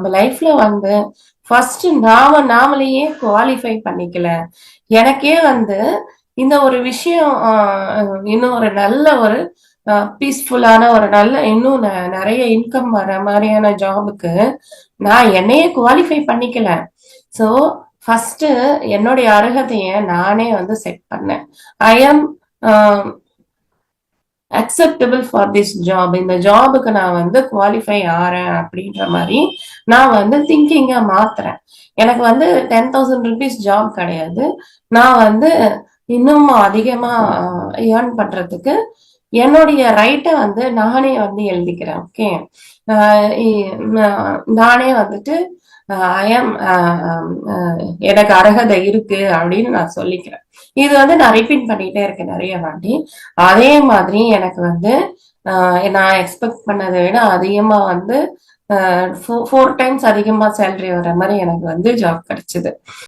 நம்ம லைஃப்ல வந்து ஃபர்ஸ்ட் நாமளையே குவாலிஃபை பண்ணிக்கல. எனக்கே வந்து இந்த ஒரு விஷயம் இன்னும் ஒரு நல்ல ஒரு பீஸ்ஃபுல்லான ஒரு நல்ல இன்னும் நிறைய இன்கம் வர மாதிரியான ஜாபுக்கு நான் என்னையே குவாலிஃபை பண்ணிக்கல. ஸோ ஃபர்ஸ்ட் என்னுடைய அருகதைய நானே வந்து செட் பண்ணேன். I am acceptable for this job. இந்த ஜாபுக்கு நான் வந்து குவாலிஃபை ஆறேன் அப்படின்ற மாதிரி நான் வந்து திங்கிங்கா மாத்துறேன். எனக்கு வந்து 10,000 ருபீஸ் ஜாப் கிடையாது. நான் வந்து இன்னும் அதிகமா ஏர்ன் பண்றதுக்கு என்னுடைய ரைட்டை வந்து நானே வந்து எழுதிக்கிறேன். ஓகே, நானே வந்துட்டு ஐஎம் எனக்கு அருகதை இருக்கு அப்படின்னு நான் சொல்லிக்கிறேன். இது வந்து நான் ரிப்பீட் பண்ணிட்டே இருக்கேன் நிறைய வாட்டி. அதே மாதிரி எனக்கு வந்து நான் எக்ஸ்பெக்ட் பண்ணதை விட அதிகமா வந்து 4 டைம்ஸ் அதிகமா சேலரி வர மாதிரி எனக்கு வந்து ஜாப் கிடைச்சது.